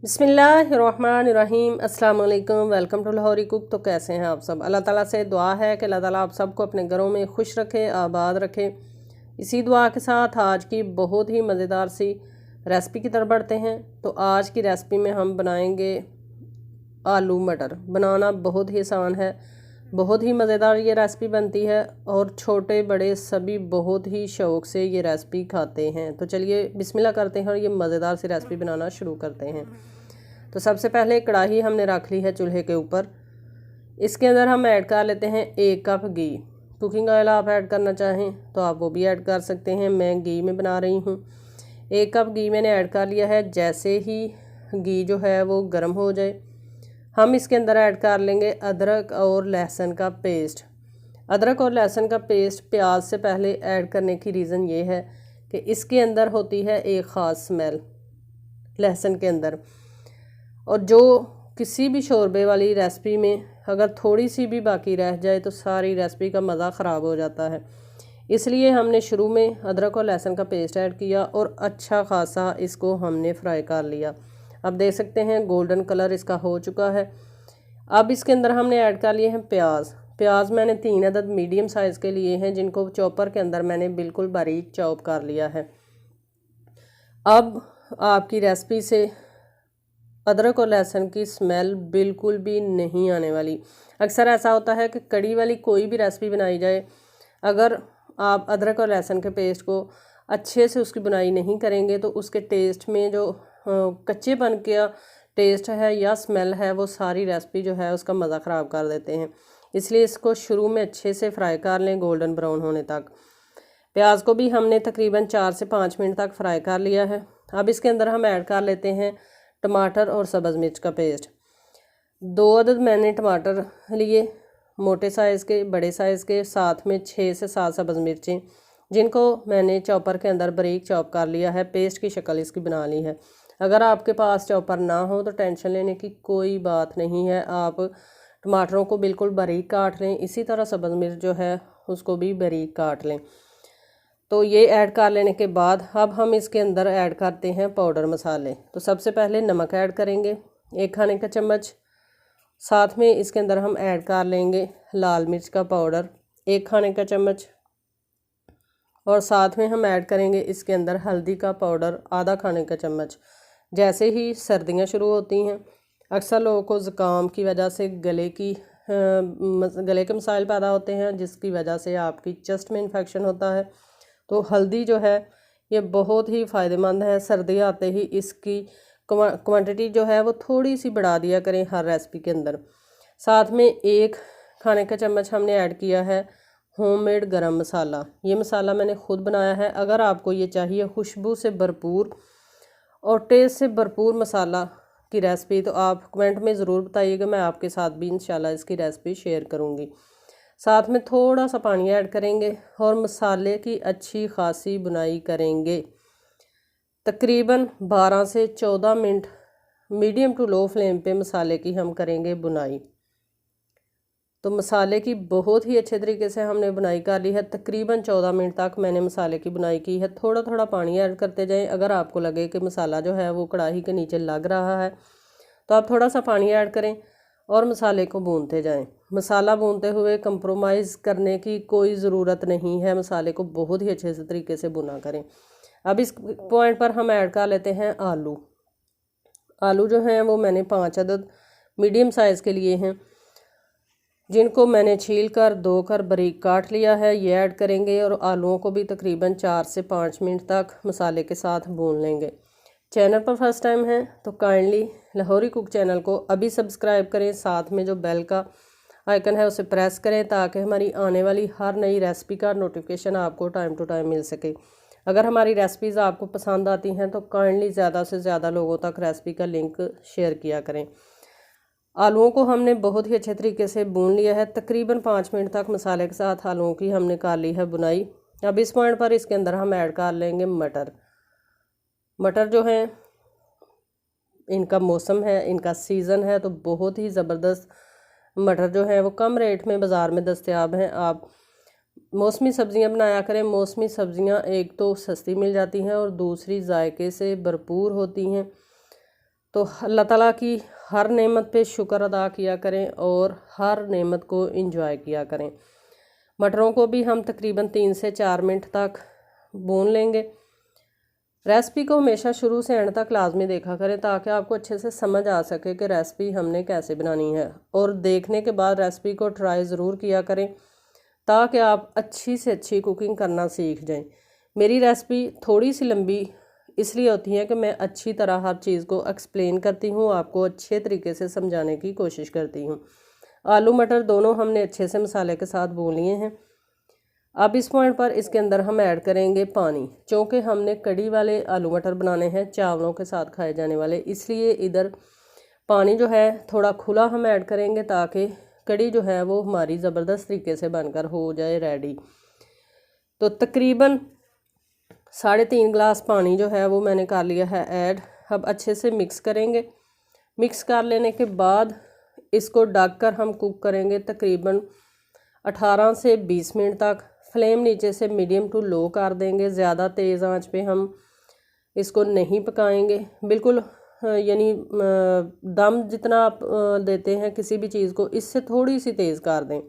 बिस्मिल्लाहिर्रहमानिर्रहीम अस्सलाम वालेकुम। Welcome to Lahori cook. तो कैसे हैं आप सब? अल्लाह ताला से दुआ है कि अल्लाह ताला आप सबको अपने घरों में खुश रखे, आबाद रखे। इसी दुआ के साथ आज की बहुत ही मज़ेदार सी रेसिपी की तरफ बढ़ते हैं। तो आज की रेसिपी में हम बनाएंगे आलू मटर। बनाना बहुत ही आसान है, बहुत ही मज़ेदार ये रेसिपी बनती है और छोटे बड़े सभी बहुत ही शौक़ से ये रेसिपी खाते हैं। तो चलिए बिस्मिल्लाह करते हैं और ये मज़ेदार सी रेसिपी बनाना शुरू करते हैं। तो सबसे पहले कढ़ाई हमने रख ली है चूल्हे के ऊपर। इसके अंदर हम ऐड कर लेते हैं 1 कप घी। कुकिंग ऑयल आप ऐड करना चाहें तो आप वो भी ऐड कर सकते हैं, मैं घी में बना रही हूँ। 1 कप घी मैंने ऐड कर लिया है। जैसे ही घी जो है वो गर्म हो जाए, हम इसके अंदर ऐड कर लेंगे अदरक और लहसुन का पेस्ट। अदरक और लहसुन का पेस्ट प्याज से पहले ऐड करने की रीज़न ये है कि इसके अंदर होती है एक ख़ास स्मेल लहसुन के अंदर, और जो किसी भी शोरबे वाली रेसिपी में अगर थोड़ी सी भी बाकी रह जाए तो सारी रेसिपी का मज़ा ख़राब हो जाता है। इसलिए हमने शुरू में अदरक और लहसुन का पेस्ट ऐड किया और अच्छा खासा इसको हमने फ्राई कर लिया। अब देख सकते हैं गोल्डन कलर इसका हो चुका है। अब इसके अंदर हमने ऐड कर लिए हैं प्याज। प्याज मैंने 3 अदद मीडियम साइज़ के लिए हैं, जिनको चॉपर के अंदर मैंने बिल्कुल बारीक चॉप कर लिया है। अब आपकी रेसिपी से अदरक और लहसुन की स्मेल बिल्कुल भी नहीं आने वाली। अक्सर ऐसा होता है कि कड़ी वाली कोई भी रेसिपी बनाई जाए, अगर आप अदरक और लहसुन के पेस्ट को अच्छे से उसकी बुनाई नहीं करेंगे तो उसके टेस्ट में जो कच्चेपन का टेस्ट है या स्मेल है वो सारी रेसिपी जो है उसका मज़ा ख़राब कर देते हैं। इसलिए इसको शुरू में अच्छे से फ्राई कर लें गोल्डन ब्राउन होने तक। प्याज को भी हमने तकरीबन 4 से 5 मिनट तक फ्राई कर लिया है। अब इसके अंदर हम ऐड कर लेते हैं टमाटर और सब्ज़ मिर्च का पेस्ट। 2 अदद मैंने टमाटर लिए, मोटे साइज़ के, बड़े साइज़ के, साथ में 6 से 7 सब्ज़ मिर्चें, जिनको मैंने चॉपर के अंदर बारीक चॉप कर लिया है। पेस्ट की शक्ल इसकी बना ली है। अगर आपके पास चॉपर ना हो तो टेंशन लेने की कोई बात नहीं है, आप टमाटरों को बिल्कुल बारीक काट लें। इसी तरह सब्ज़ मिर्च जो है उसको भी बारीक काट लें। तो ये ऐड कर लेने के बाद अब हम इसके अंदर ऐड करते हैं पाउडर मसाले। तो सबसे पहले नमक ऐड करेंगे 1 खाने का चम्मच। साथ में इसके अंदर हम ऐड कर लेंगे लाल मिर्च का पाउडर 1 खाने का चम्मच, और साथ में हम ऐड करेंगे इसके अंदर हल्दी का पाउडर आधा खाने का चम्मच। जैसे ही सर्दियाँ शुरू होती हैं, अक्सर लोगों को ज़ुकाम की वजह से गले के मसाइल पैदा होते हैं, जिसकी वजह से आपकी चेस्ट में इन्फेक्शन होता है। तो हल्दी जो है ये बहुत ही फ़ायदेमंद है। सर्दी आते ही इसकी क्वांटिटी जो है वो थोड़ी सी बढ़ा दिया करें हर रेसिपी के अंदर। साथ में 1 खाने का चम्मच हमने ऐड किया है होममेड गरम मसाला। ये मसाला मैंने ख़ुद बनाया है। अगर आपको ये चाहिए खुशबू से भरपूर और टेस्ट से भरपूर मसाला की रेसिपी तो आप कमेंट में ज़रूर बताइएगा, मैं आपके साथ भी इंशाल्लाह इसकी रेसिपी शेयर करूँगी। साथ में थोड़ा सा पानी ऐड करेंगे और मसाले की अच्छी खासी बुनाई करेंगे। तकरीबन 12 से 14 minute medium to low flame पे मसाले की हम करेंगे बुनाई। तो मसाले की बहुत ही अच्छे तरीके से हमने बुनाई कर ली है। तकरीबन 14 मिनट तक मैंने मसाले की बुनाई की है। थोड़ा थोड़ा पानी ऐड करते जाएं। अगर आपको लगे कि मसाला जो है वो कढ़ाई के नीचे लग रहा है तो आप थोड़ा सा पानी ऐड करें और मसाले को भूनते जाएं। मसाला भूनते हुए कंप्रोमाइज़ करने की कोई ज़रूरत नहीं है, मसाले को बहुत ही अच्छे से तरीके से भुना करें। अब इस पॉइंट पर हम ऐड कर लेते हैं आलू। आलू जो हैं वो मैंने 5 अदद मीडियम साइज़ के लिए हैं, जिनको मैंने छील कर धोकर बारीक काट लिया है। ये ऐड करेंगे और आलूओं को भी तकरीबन 4 से 5 मिनट तक मसाले के साथ भून लेंगे। चैनल पर फर्स्ट टाइम है तो काइंडली लाहौरी कुक चैनल को अभी सब्सक्राइब करें। साथ में जो बेल का आइकन है उसे प्रेस करें ताकि हमारी आने वाली हर नई रेसिपी का नोटिफिकेशन आपको टाइम टू टाइम मिल सके। अगर हमारी रेसिपीज़ आपको पसंद आती हैं तो काइंडली ज़्यादा से ज़्यादा लोगों तक रेसिपी का लिंक शेयर किया करें। आलूओं को हमने बहुत ही अच्छे तरीके से भून लिया है। तकरीबन 5 मिनट तक मसाले के साथ आलूओं की हमने कर ली है बुनाई। अब इस पॉइंट पर इसके अंदर हम ऐड कर लेंगे मटर। मटर जो हैं इनका मौसम है, इनका सीज़न है, तो बहुत ही ज़बरदस्त मटर जो है वो कम रेट में बाज़ार में दस्तयाब हैं। आप मौसमी सब्ज़ियां बनाया करें। मौसमी सब्ज़ियां एक तो सस्ती मिल जाती हैं और दूसरी जायके से भरपूर होती हैं। तो अल्लाह ताला की हर नेमत पे शुक्र अदा किया करें और हर नेमत को एंजॉय किया करें। मटरों को भी हम तकरीबन 3 से 4 मिनट तक भून लेंगे। रेसिपी को हमेशा शुरू से एंड तक लाजमी देखा करें ताकि आपको अच्छे से समझ आ सके कि रेसिपी हमने कैसे बनानी है, और देखने के बाद रेसिपी को ट्राई ज़रूर किया करें ताकि आप अच्छी से अच्छी कुकिंग करना सीख जाएं। मेरी रेसिपी थोड़ी सी लंबी इसलिए होती है कि मैं अच्छी तरह हर चीज़ को एक्सप्लेन करती हूँ, आपको अच्छे तरीके से समझाने की कोशिश करती हूँ। आलू मटर दोनों हमने अच्छे से मसाले के साथ भून लिए हैं। अब इस पॉइंट पर इसके अंदर हम ऐड करेंगे पानी, क्योंकि हमने कड़ी वाले आलू मटर बनाने हैं, चावलों के साथ खाए जाने वाले, इसलिए इधर पानी जो है थोड़ा खुला हम ऐड करेंगे ताकि कड़ी जो है वो हमारी ज़बरदस्त तरीके से बनकर हो जाए रेडी। तो तकरीबन 3.5 गिलास पानी जो है वो मैंने कर लिया है ऐड। अब अच्छे से मिक्स करेंगे। मिक्स कर लेने के बाद इसको ढककर हम कुक करेंगे तकरीबन 18 से 20 मिनट तक। फ्लेम नीचे से मीडियम टू लो कर देंगे, ज़्यादा तेज़ आंच पे हम इसको नहीं पकाएंगे। बिल्कुल यानी दम जितना आप देते हैं किसी भी चीज़ को, इससे थोड़ी सी तेज़ कर दें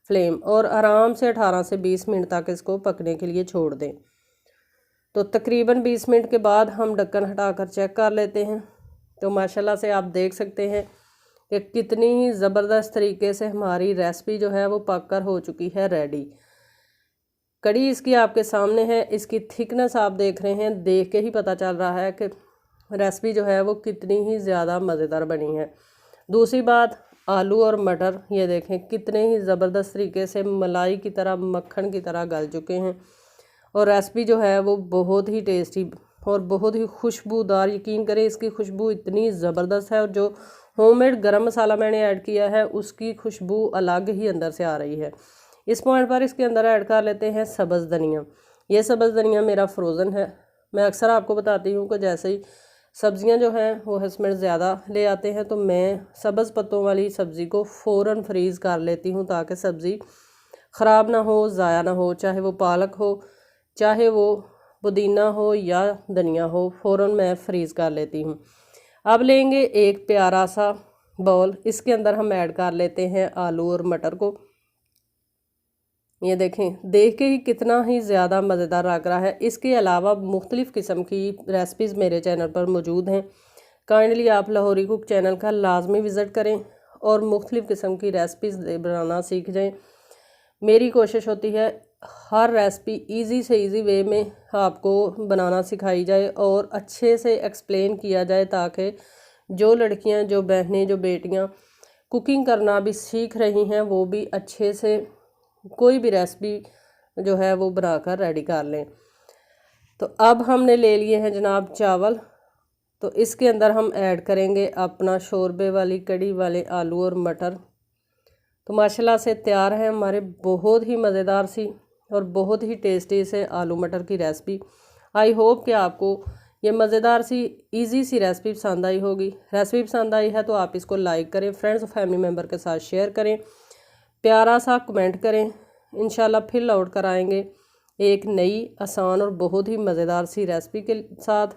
फ्लेम, और आराम से 18 से 20 मिनट तक इसको पकने के लिए छोड़ दें। तो तकरीबन 20 मिनट के बाद हम ढक्कन हटाकर चेक कर लेते हैं। तो माशाल्लाह से आप देख सकते हैं कि कितनी ही ज़बरदस्त तरीके से हमारी रेसिपी जो है वो पक कर हो चुकी है रेडी। कड़ी इसकी आपके सामने है, इसकी थिकनेस आप देख रहे हैं, देख के ही पता चल रहा है कि रेसिपी जो है वो कितनी ही ज़्यादा मज़ेदार बनी है। दूसरी बात, आलू और मटर ये देखें कितने ही ज़बरदस्त तरीके से मलाई की तरह, मक्खन की तरह गल चुके हैं, और रेसिपी जो है वो बहुत ही टेस्टी और बहुत ही खुशबूदार, यकीन करें इसकी खुशबू इतनी ज़बरदस्त है, और जो होममेड गरम मसाला मैंने ऐड किया है उसकी खुशबू अलग ही अंदर से आ रही है। इस पॉइंट पर इसके अंदर ऐड कर लेते हैं सब्ज़ धनिया। ये सब्ज़ धनिया मेरा फ्रोज़न है। मैं अक्सर आपको बताती हूँ कि जैसे ही सब्ज़ियाँ जो हैं वो हस्बैंड ज़्यादा ले आते हैं तो मैं सब्ज़ पत्तों वाली सब्ज़ी को फ़ौरन फ्रीज़ कर लेती हूँ ताकि सब्ज़ी ख़राब ना हो, ज़ाया ना हो। चाहे वो पालक हो, चाहे वो पुदीना हो या धनिया हो, फ़ौरन मैं फ्रीज़ कर लेती हूँ। अब लेंगे एक प्यारा सा बाउल, इसके अंदर हम ऐड कर लेते हैं आलू और मटर को। ये देखें, देख के ही कितना ही ज़्यादा मज़ेदार लग रहा है। इसके अलावा मुख्तलिफ़ किस्म की रेसिपीज़ मेरे चैनल पर मौजूद हैं। काइंडली आप लाहौरी कुक चैनल का लाजमी विज़िट करें और मुख्तलिफ़ किस्म की रेसिपीज़ बनाना सीख जाएं। मेरी कोशिश होती है हर रेसिपी इजी से इजी वे में आपको बनाना सिखाई जाए और अच्छे से एक्सप्लेन किया जाए ताकि जो लड़कियां, जो बहनें, जो बेटियां कुकिंग करना भी सीख रही हैं वो भी अच्छे से कोई भी रेसिपी जो है वो बनाकर रेडी कर लें। तो अब हमने ले लिए हैं जनाब चावल। तो इसके अंदर हम ऐड करेंगे अपना शोरबे वाली कड़ी वाले आलू और मटर। तो माशाल्लाह से तैयार है हमारे बहुत ही मज़ेदार सी और बहुत ही टेस्टी से आलू मटर की रेसिपी। आई होप कि आपको ये मज़ेदार सी इजी सी रेसिपी पसंद आई होगी। रेसिपी पसंद आई है तो आप इसको लाइक करें, फ्रेंड्स और फैमिली मेम्बर के साथ शेयर करें, प्यारा सा कमेंट करें। इंशाल्लाह फिर लौट कर आएंगे एक नई आसान और बहुत ही मज़ेदार सी रेसिपी के साथ।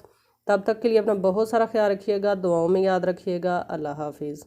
तब तक के लिए अपना बहुत सारा ख्याल रखिएगा, दुआओं में याद रखिएगा। अल्लाह हाफिज़।